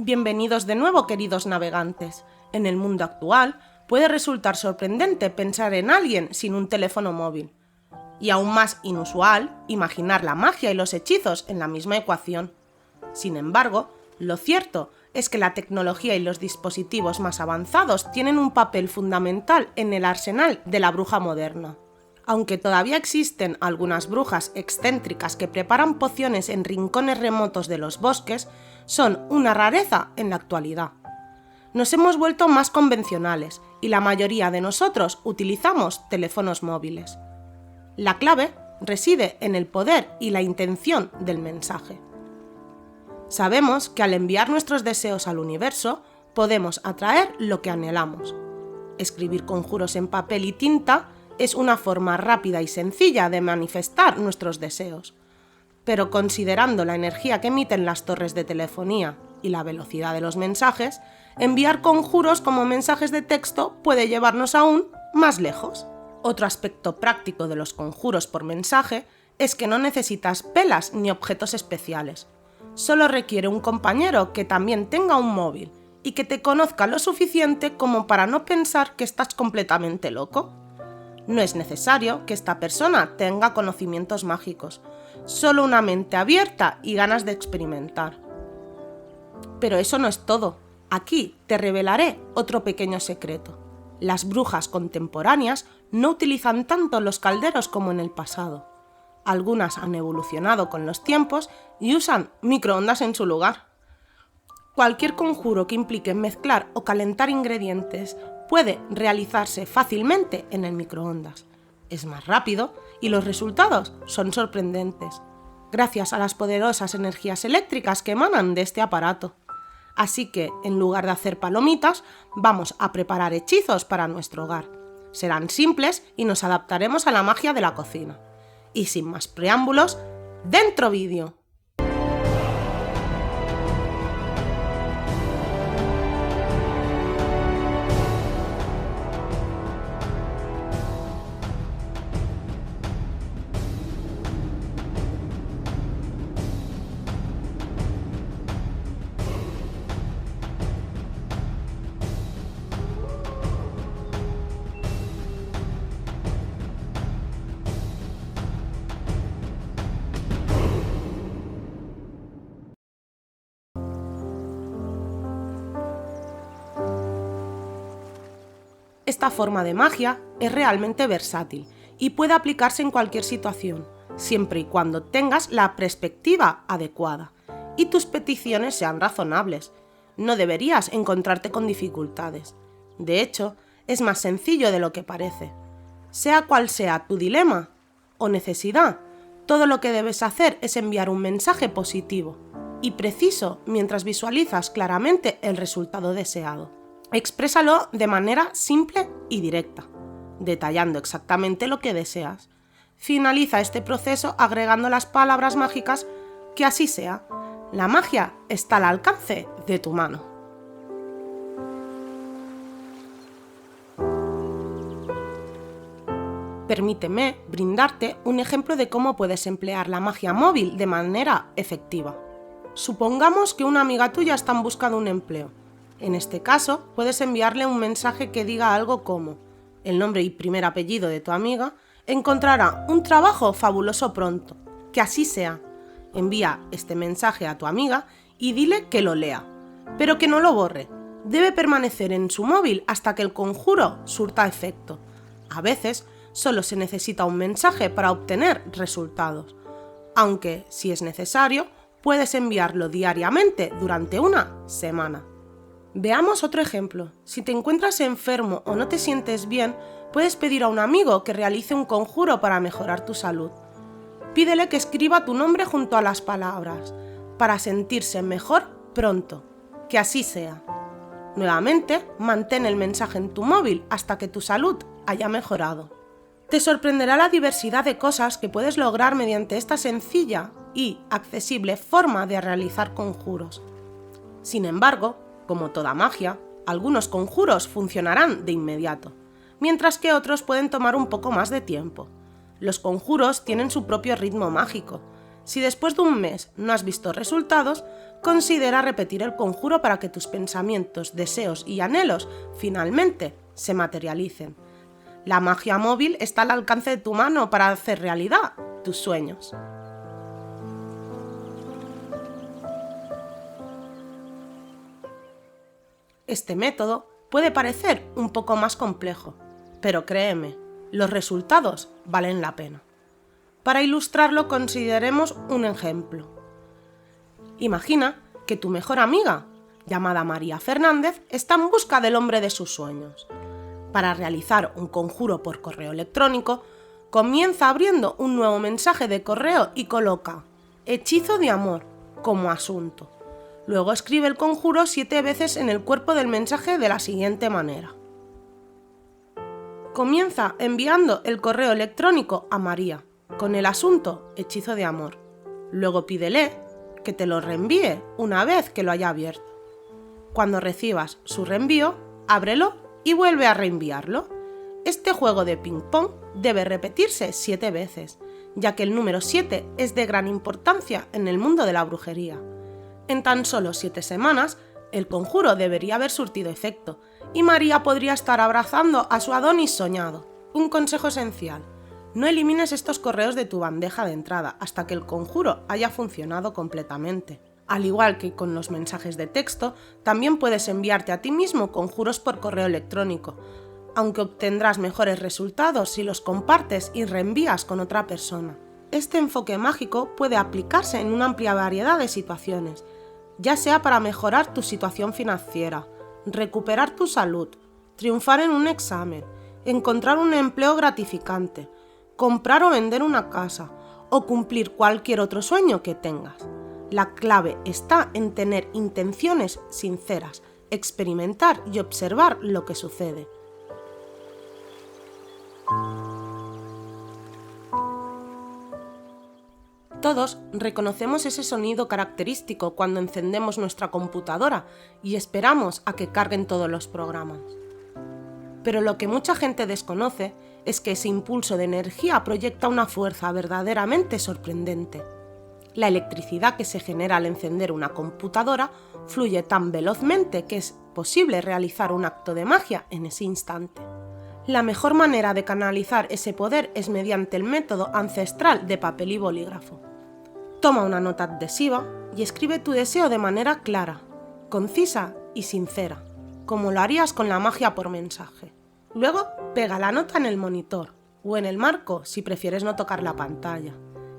Bienvenidos de nuevo, queridos navegantes. En el mundo actual puede resultar sorprendente pensar en alguien sin un teléfono móvil. Y aún más inusual, imaginar la magia y los hechizos en la misma ecuación. Sin embargo, lo cierto es que la tecnología y los dispositivos más avanzados tienen un papel fundamental en el arsenal de la bruja moderna. Aunque todavía existen algunas brujas excéntricas que preparan pociones en rincones remotos de los bosques, son una rareza en la actualidad. Nos hemos vuelto más convencionales y la mayoría de nosotros utilizamos teléfonos móviles. La clave reside en el poder y la intención del mensaje. Sabemos que al enviar nuestros deseos al universo, podemos atraer lo que anhelamos. Escribir conjuros en papel y tinta es una forma rápida y sencilla de manifestar nuestros deseos. Pero considerando la energía que emiten las torres de telefonía y la velocidad de los mensajes, enviar conjuros como mensajes de texto puede llevarnos aún más lejos. Otro aspecto práctico de los conjuros por mensaje es que no necesitas velas ni objetos especiales. Solo requiere un compañero que también tenga un móvil y que te conozca lo suficiente como para no pensar que estás completamente loco. No es necesario que esta persona tenga conocimientos mágicos, solo una mente abierta y ganas de experimentar. Pero eso no es todo. Aquí te revelaré otro pequeño secreto. Las brujas contemporáneas no utilizan tanto los calderos como en el pasado. Algunas han evolucionado con los tiempos y usan microondas en su lugar. Cualquier conjuro que implique mezclar o calentar ingredientes puede realizarse fácilmente en el microondas. Es más rápido y los resultados son sorprendentes, gracias a las poderosas energías eléctricas que emanan de este aparato. Así que, en lugar de hacer palomitas, vamos a preparar hechizos para nuestro hogar. Serán simples y nos adaptaremos a la magia de la cocina. Y sin más preámbulos, ¡dentro vídeo! Esta forma de magia es realmente versátil y puede aplicarse en cualquier situación, siempre y cuando tengas la perspectiva adecuada y tus peticiones sean razonables. No deberías encontrarte con dificultades. De hecho, es más sencillo de lo que parece. Sea cual sea tu dilema o necesidad, todo lo que debes hacer es enviar un mensaje positivo y preciso mientras visualizas claramente el resultado deseado. Exprésalo de manera simple y directa, detallando exactamente lo que deseas. Finaliza este proceso agregando las palabras mágicas que así sea. La magia está al alcance de tu mano. Permíteme brindarte un ejemplo de cómo puedes emplear la magia móvil de manera efectiva. Supongamos que una amiga tuya está en busca de un empleo. En este caso, puedes enviarle un mensaje que diga algo como: el nombre y primer apellido de tu amiga encontrará un trabajo fabuloso pronto. Que así sea. Envía este mensaje a tu amiga y dile que lo lea, pero que no lo borre. Debe permanecer en su móvil hasta que el conjuro surta efecto. A veces, solo se necesita un mensaje para obtener resultados. Aunque, si es necesario, puedes enviarlo diariamente durante una semana. Veamos otro ejemplo. Si te encuentras enfermo o no te sientes bien, puedes pedir a un amigo que realice un conjuro para mejorar tu salud. Pídele que escriba tu nombre junto a las palabras, para sentirse mejor pronto. Que así sea. Nuevamente, mantén el mensaje en tu móvil hasta que tu salud haya mejorado. Te sorprenderá la diversidad de cosas que puedes lograr mediante esta sencilla y accesible forma de realizar conjuros. Sin embargo, como toda magia, algunos conjuros funcionarán de inmediato, mientras que otros pueden tomar un poco más de tiempo. Los conjuros tienen su propio ritmo mágico. Si después de un mes no has visto resultados, considera repetir el conjuro para que tus pensamientos, deseos y anhelos finalmente se materialicen. La magia móvil está al alcance de tu mano para hacer realidad tus sueños. Este método puede parecer un poco más complejo, pero créeme, los resultados valen la pena. Para ilustrarlo, consideremos un ejemplo. Imagina que tu mejor amiga, llamada María Fernández, está en busca del hombre de sus sueños. Para realizar un conjuro por correo electrónico, comienza abriendo un nuevo mensaje de correo y coloca «Hechizo de amor» como asunto. Luego escribe el conjuro 7 veces en el cuerpo del mensaje de la siguiente manera. Comienza enviando el correo electrónico a María, con el asunto «Hechizo de amor». Luego pídele que te lo reenvíe una vez que lo haya abierto. Cuando recibas su reenvío, ábrelo y vuelve a reenviarlo. Este juego de ping-pong debe repetirse 7 veces, ya que el número 7 es de gran importancia en el mundo de la brujería. En tan solo 7 semanas, el conjuro debería haber surtido efecto, y María podría estar abrazando a su Adonis soñado. Un consejo esencial: no elimines estos correos de tu bandeja de entrada hasta que el conjuro haya funcionado completamente. Al igual que con los mensajes de texto, también puedes enviarte a ti mismo conjuros por correo electrónico, aunque obtendrás mejores resultados si los compartes y reenvías con otra persona. Este enfoque mágico puede aplicarse en una amplia variedad de situaciones, ya sea para mejorar tu situación financiera, recuperar tu salud, triunfar en un examen, encontrar un empleo gratificante, comprar o vender una casa o cumplir cualquier otro sueño que tengas. La clave está en tener intenciones sinceras, experimentar y observar lo que sucede. Todos reconocemos ese sonido característico cuando encendemos nuestra computadora y esperamos a que carguen todos los programas. Pero lo que mucha gente desconoce es que ese impulso de energía proyecta una fuerza verdaderamente sorprendente. La electricidad que se genera al encender una computadora fluye tan velozmente que es posible realizar un acto de magia en ese instante. La mejor manera de canalizar ese poder es mediante el método ancestral de papel y bolígrafo. Toma una nota adhesiva y escribe tu deseo de manera clara, concisa y sincera, como lo harías con la magia por mensaje. Luego, pega la nota en el monitor o en el marco si prefieres no tocar la pantalla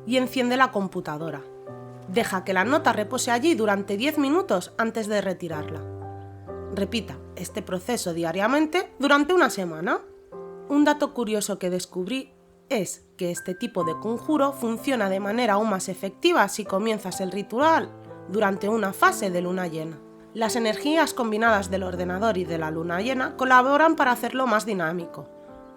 y enciende la computadora. Deja que la nota repose allí durante 10 minutos antes de retirarla. Repita este proceso diariamente durante una semana. Un dato curioso que descubrí es que este tipo de conjuro funciona de manera aún más efectiva si comienzas el ritual durante una fase de luna llena. Las energías combinadas del ordenador y de la luna llena colaboran para hacerlo más dinámico.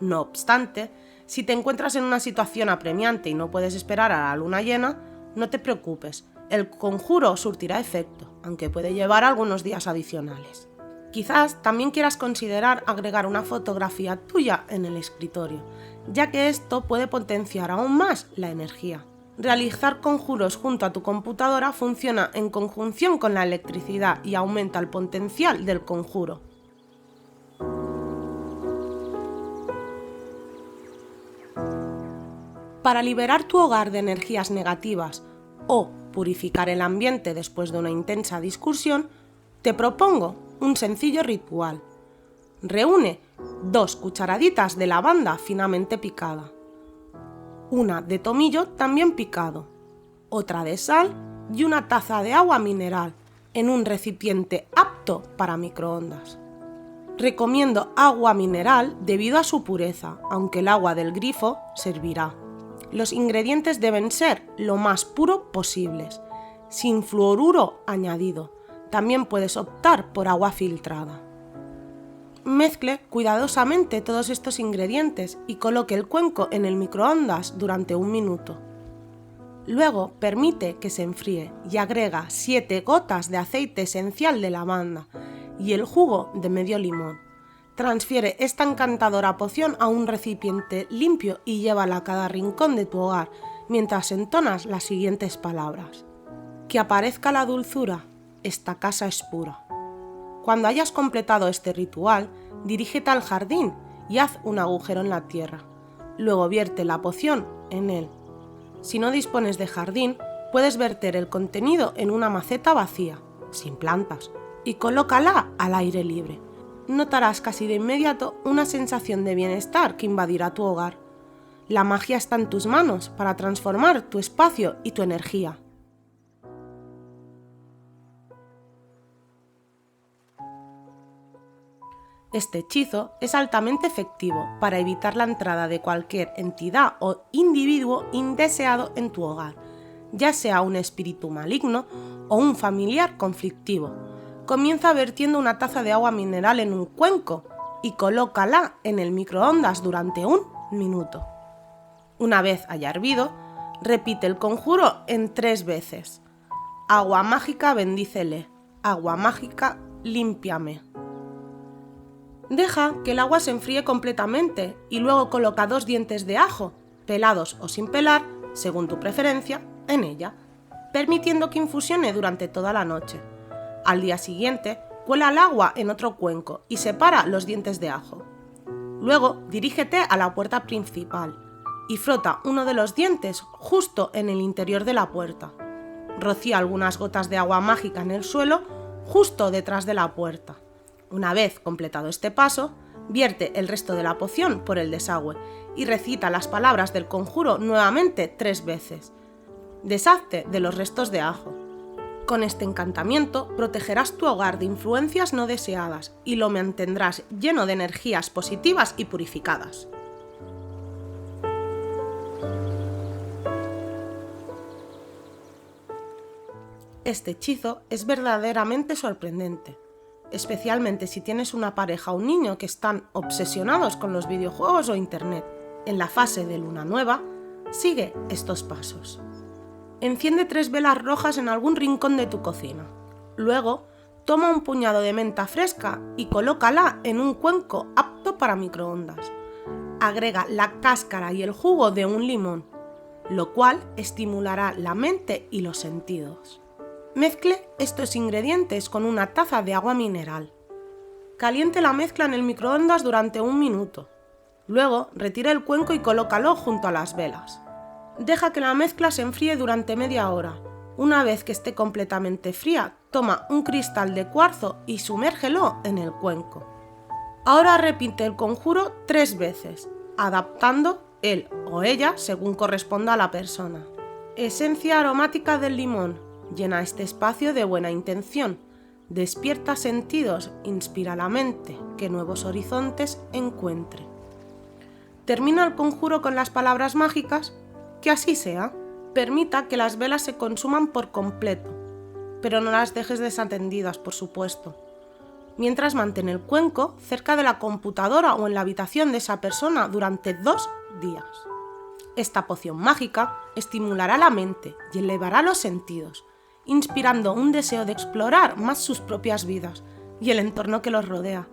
No obstante, si te encuentras en una situación apremiante y no puedes esperar a la luna llena, no te preocupes, el conjuro surtirá efecto, aunque puede llevar algunos días adicionales. Quizás también quieras considerar agregar una fotografía tuya en el escritorio, ya que esto puede potenciar aún más la energía. Realizar conjuros junto a tu computadora funciona en conjunción con la electricidad y aumenta el potencial del conjuro. Para liberar tu hogar de energías negativas o purificar el ambiente después de una intensa discusión, te propongo un sencillo ritual. Reúne 2 cucharaditas de lavanda finamente picada, una de tomillo también picado, otra de sal y una taza de agua mineral en un recipiente apto para microondas. Recomiendo agua mineral debido a su pureza, aunque el agua del grifo servirá. Los ingredientes deben ser lo más puro posibles, sin fluoruro añadido. También puedes optar por agua filtrada. Mezcle cuidadosamente todos estos ingredientes y coloque el cuenco en el microondas durante 1 minuto. Luego permite que se enfríe y agrega 7 gotas de aceite esencial de lavanda y el jugo de medio limón. Transfiere esta encantadora poción a un recipiente limpio y llévala a cada rincón de tu hogar mientras entonas las siguientes palabras. Que aparezca la dulzura, esta casa es pura. Cuando hayas completado este ritual, dirígete al jardín y haz un agujero en la tierra. Luego vierte la poción en él. Si no dispones de jardín, puedes verter el contenido en una maceta vacía, sin plantas, y colócala al aire libre. Notarás casi de inmediato una sensación de bienestar que invadirá tu hogar. La magia está en tus manos para transformar tu espacio y tu energía. Este hechizo es altamente efectivo para evitar la entrada de cualquier entidad o individuo indeseado en tu hogar, ya sea un espíritu maligno o un familiar conflictivo. Comienza vertiendo una taza de agua mineral en un cuenco y colócala en el microondas durante 1 minuto. Una vez haya hervido, repite el conjuro en 3 veces. Agua mágica, bendícele. Agua mágica, límpiame. Deja que el agua se enfríe completamente y luego coloca 2 dientes de ajo, pelados o sin pelar, según tu preferencia, en ella, permitiendo que infusione durante toda la noche. Al día siguiente, cuela el agua en otro cuenco y separa los dientes de ajo. Luego, dirígete a la puerta principal y frota uno de los dientes justo en el interior de la puerta. Rocía algunas gotas de agua mágica en el suelo justo detrás de la puerta. Una vez completado este paso, vierte el resto de la poción por el desagüe y recita las palabras del conjuro nuevamente 3 veces. Deshazte de los restos de ajo. Con este encantamiento protegerás tu hogar de influencias no deseadas y lo mantendrás lleno de energías positivas y purificadas. Este hechizo es verdaderamente sorprendente, especialmente si tienes una pareja o un niño que están obsesionados con los videojuegos o internet. En la fase de luna nueva, sigue estos pasos. Enciende 3 velas rojas en algún rincón de tu cocina. Luego, toma un puñado de menta fresca y colócala en un cuenco apto para microondas. Agrega la cáscara y el jugo de un limón, lo cual estimulará la mente y los sentidos. Mezcle estos ingredientes con una taza de agua mineral. Caliente la mezcla en el microondas durante 1 minuto. Luego, retire el cuenco y colócalo junto a las velas. Deja que la mezcla se enfríe durante media hora. Una vez que esté completamente fría, toma un cristal de cuarzo y sumérgelo en el cuenco. Ahora repite el conjuro 3 veces, adaptando él o ella según corresponda a la persona. Esencia aromática del limón. Llena este espacio de buena intención. Despierta sentidos, inspira la mente, que nuevos horizontes encuentre. Termina el conjuro con las palabras mágicas. Que así sea. Permita que las velas se consuman por completo, pero no las dejes desatendidas, por supuesto. Mientras mantén el cuenco cerca de la computadora o en la habitación de esa persona durante 2 días. Esta poción mágica estimulará la mente y elevará los sentidos, inspirando un deseo de explorar más sus propias vidas y el entorno que los rodea.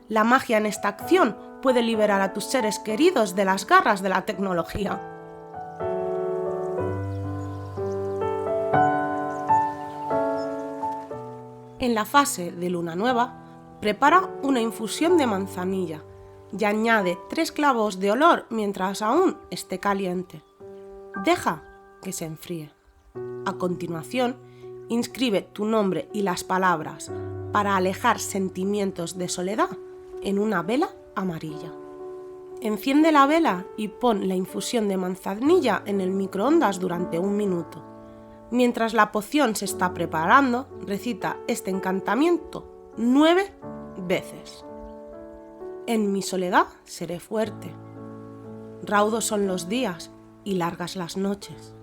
La magia en esta acción puede liberar a tus seres queridos de las garras de la tecnología. En la fase de luna nueva, prepara una infusión de manzanilla y añade 3 clavos de olor mientras aún esté caliente. Deja que se enfríe. A continuación, inscribe tu nombre y las palabras para alejar sentimientos de soledad en una vela amarilla. Enciende la vela y pon la infusión de manzanilla en el microondas durante 1 minuto. Mientras la poción se está preparando, recita este encantamiento 9 veces. En mi soledad seré fuerte. Raudos son los días y largas las noches.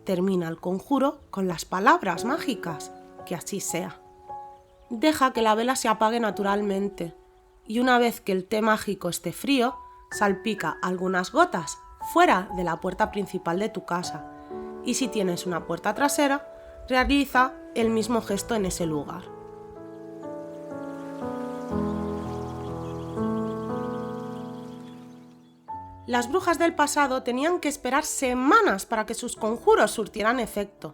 Termina el conjuro con las palabras mágicas, que así sea. Deja que la vela se apague naturalmente y una vez que el té mágico esté frío, salpica algunas gotas fuera de la puerta principal de tu casa. Y si tienes una puerta trasera, realiza el mismo gesto en ese lugar. Las brujas del pasado tenían que esperar semanas para que sus conjuros surtieran efecto.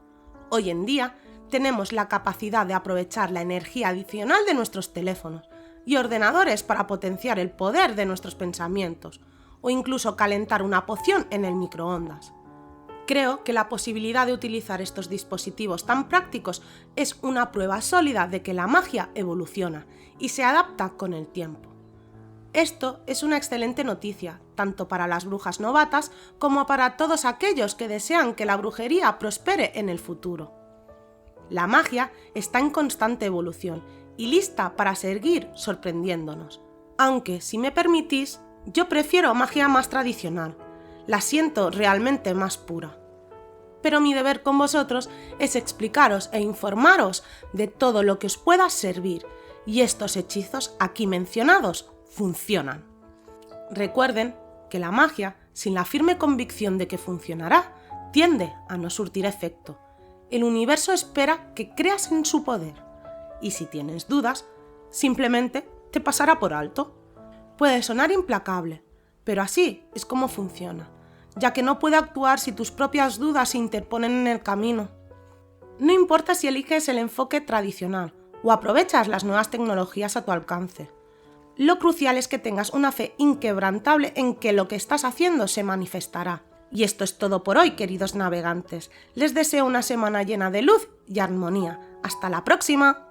Hoy en día, tenemos la capacidad de aprovechar la energía adicional de nuestros teléfonos y ordenadores para potenciar el poder de nuestros pensamientos, o incluso calentar una poción en el microondas. Creo que la posibilidad de utilizar estos dispositivos tan prácticos es una prueba sólida de que la magia evoluciona y se adapta con el tiempo. Esto es una excelente noticia, tanto para las brujas novatas como para todos aquellos que desean que la brujería prospere en el futuro. La magia está en constante evolución y lista para seguir sorprendiéndonos. Aunque, si me permitís, yo prefiero magia más tradicional. La siento realmente más pura. Pero mi deber con vosotros es explicaros e informaros de todo lo que os pueda servir, y estos hechizos aquí mencionados funcionan. Recuerden que la magia, sin la firme convicción de que funcionará, tiende a no surtir efecto. El universo espera que creas en su poder, y si tienes dudas, simplemente te pasará por alto. Puede sonar implacable, pero así es como funciona, ya que no puede actuar si tus propias dudas se interponen en el camino. No importa si eliges el enfoque tradicional o aprovechas las nuevas tecnologías a tu alcance. Lo crucial es que tengas una fe inquebrantable en que lo que estás haciendo se manifestará. Y esto es todo por hoy, queridos navegantes. Les deseo una semana llena de luz y armonía. ¡Hasta la próxima!